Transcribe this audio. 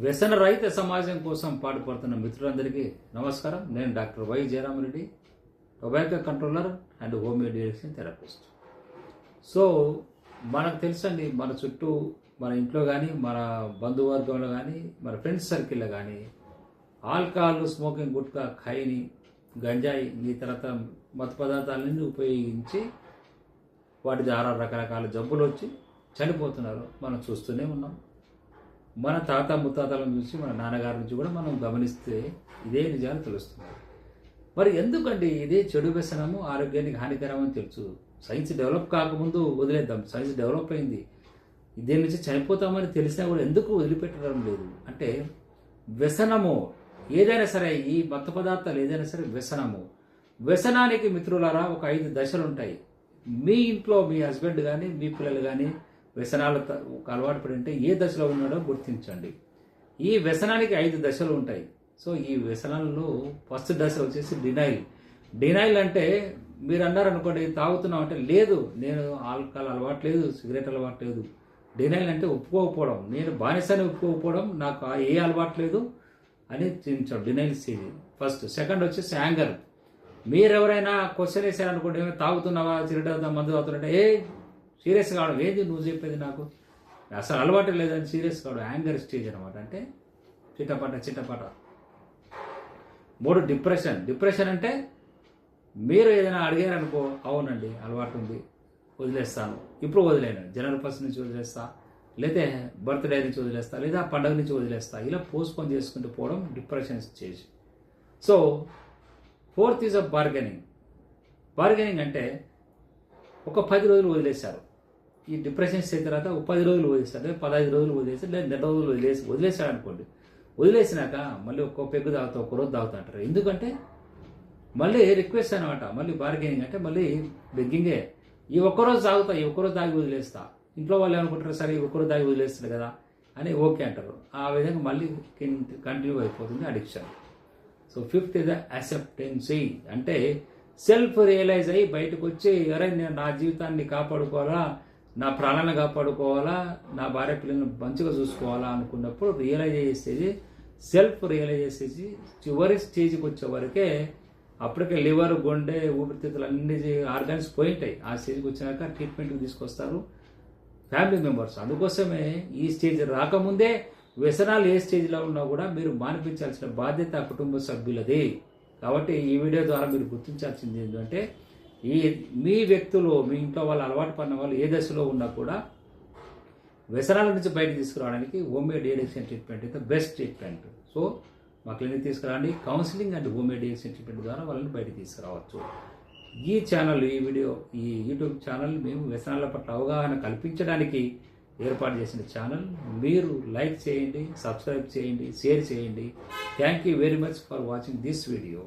వ్యసన రహిత సమాజం కోసం పాటుపడుతున్న మిత్రులందరికీ నమస్కారం. నేను doctor why Jayarama Reddy, tobacco controller and homeo de-addiction therapist. So మనకు తెలుసండి, మన చుట్టూ, మన ఇంట్లో కానీ, మన బంధువర్గంలో కానీ, మన ఫ్రెండ్స్ సర్కిల్లో కానీ ఆల్కహాల్, స్మోకింగ్, గుట్కా, ఖైని, గంజాయి, ఈ తర్వాత మత్తు పదార్థాలన్నీ ఉపయోగించి వాటి ద్వారా రకరకాల జబ్బులు వచ్చి చనిపోతున్నారు. మనం చూస్తూనే ఉన్నాం. మన తాత ముత్తాతలను చూసి, మన నాన్నగారి నుంచి కూడా మనం గమనిస్తే ఇదే నిజాలు తెలుస్తున్నాయి. మరి ఎందుకండి ఇదే చెడు వ్యసనము ఆరోగ్యానికి హానికరం అని తెలుసు? సైన్స్ డెవలప్ కాకముందు వదిలేద్దాం, సైన్స్ డెవలప్ అయింది, దీని నుంచి చనిపోతామని తెలిసినా కూడా ఎందుకు వదిలిపెట్టడం లేదు అంటే, వ్యసనము ఏదైనా సరే, ఈ మత్తు పదార్థాలు ఏదైనా సరే వ్యసనము. వ్యసనానికి మిత్రులారా ఒక 5 దశలు ఉంటాయి. మీ ఇంట్లో మీ హస్బెండ్ కానీ, మీ పిల్లలు కానీ వ్యసనాలకు అలవాటు పడి ఉంటే ఏ దశలో ఉన్నాడో గుర్తించండి. ఈ వ్యసనానికి 5 దశలు ఉంటాయి. సో ఈ వ్యసనాలలో ఫస్ట్ దశ వచ్చేసి డినైల్. డినైల్ అంటే మీరు అన్నారనుకోండి, తాగుతున్నాం అంటే, లేదు నేను ఆల్కహాల్ అలవాటు లేదు, సిగరెట్ అలవాటు లేదు. డినైల్ అంటే ఒప్పుకోకపోవడం, నేను బానిసని ఒప్పుకోకపోవడం, నాకు ఏ అలవాటు లేదు అని చూపించాడు. Denial stage first. సెకండ్ వచ్చేసి యాంగర్. మీరెవరైనా క్వశ్చన్ వేసారనుకోండి, తాగుతున్నావా, సిగరెట్ అవుతా, మందు అవుతున్నట్టే, సీరియస్ కావడం, ఏది నువ్వు చెప్పేది, నాకు అసలు అలవాటు లేదని సీరియస్ కావడం యాంగర్ స్టేజ్ అనమాట. అంటే చిట్టపట. 3 డిప్రెషన్. డిప్రెషన్ అంటే మీరు ఏదైనా అడిగారనుకో, అవునండి అలవాటు ఉంది, వదిలేస్తాను, ఇప్పుడు వదిలేను, జనవరి 1 నుంచి వదిలేస్తా, లేదా బర్త్డే నుంచి వదిలేస్తా, లేదా పండుగ నుంచి వదిలేస్తా, ఇలా పోస్ట్పోన్ చేసుకుంటూ పోవడం depression stage. So 4th is bargaining. Bargaining అంటే ఒక 10 రోజులు వదిలేశారు. ఈ డిప్రెషన్ స్టేజ్ తర్వాత ఒక 10 రోజులు వదిలేస్తారు, లేదా 15 రోజులు వదిలేస్తారు, లేదా 2 రోజులు వదిలేశాడు అనుకోండి. వదిలేసినాక మళ్ళీ ఒక్కో పెగ్గు తాగుతా, ఒక్క రోజు తాగుతా అంటారు. ఎందుకంటే మళ్ళీ రిక్వెస్ట్ అనమాట. మళ్ళీ బార్గెనింగ్ అంటే మళ్ళీ బెగ్గింగే. ఈ ఒక్కరోజు తాగుతా, ఈ ఒక్కరోజు తాగి వదిలేస్తా. ఇంట్లో వాళ్ళు ఏమనుకుంటారు, సరే ఈ ఒక్కరోజు తాగి వదిలేస్తారు కదా అని ఓకే అంటారు. ఆ విధంగా మళ్ళీ కంటిన్యూ అయిపోతుంది addiction. So 5th is acceptancy. అంటే సెల్ఫ్ రియలైజ్ అయ్యి బయటకు వచ్చి, అరే నేను నా జీవితాన్ని కాపాడుకోవాలా, నా ప్రాణాలను కాపాడుకోవాలా, నా భార్య పిల్లలను మంచిగా చూసుకోవాలా అనుకున్నప్పుడు రియలైజ్ అయ్యే స్టేజ్, సెల్ఫ్ రియలైజ్ చేసేసి చివరి స్టేజ్కి వచ్చే వరకే అప్పటికే లివర్, గుండె, ఊపిరితిత్తులు అన్ని ఆర్గాన్స్ పోయింటాయి. ఆ స్టేజ్కి వచ్చినాక ట్రీట్మెంట్కి తీసుకొస్తారు ఫ్యామిలీ మెంబర్స్. అందుకోసమే ఈ స్టేజ్ రాకముందే వ్యసనాలు ఏ స్టేజ్లో ఉన్నా కూడా మీరు మానిపించాల్సిన బాధ్యత కుటుంబ సభ్యులది. కాబట్టి ఈ వీడియో ద్వారా మీరు గుర్తించాల్సింది ఏంటంటే, మీ వ్యక్తులు, మీ ఇంట్లో వాళ్ళు, అలవాటు పడిన వాళ్ళు ఏ దశలో ఉన్నా కూడా వ్యసనాల నుంచి బయటకు తీసుకురావడానికి హోమియో డిఎడిక్షన్ ట్రీట్మెంట్ అయితే బెస్ట్ ట్రీట్మెంట్. సో మా క్లినిక్ తీసుకురండి. Counselling and homeo de-addiction treatment ద్వారా వాళ్ళని బయటకు తీసుకురావచ్చు. ఈ ఛానల్, ఈ యూట్యూబ్ ఛానల్ మేము వ్యసనాల పట్ల అవగాహన కల్పించడానికి ఏర్పాటు చేసిన ఛానల్. మీరు లైక్ చేయండి, సబ్స్క్రైబ్ చేయండి, షేర్ చేయండి. Thank you very much for watching this video.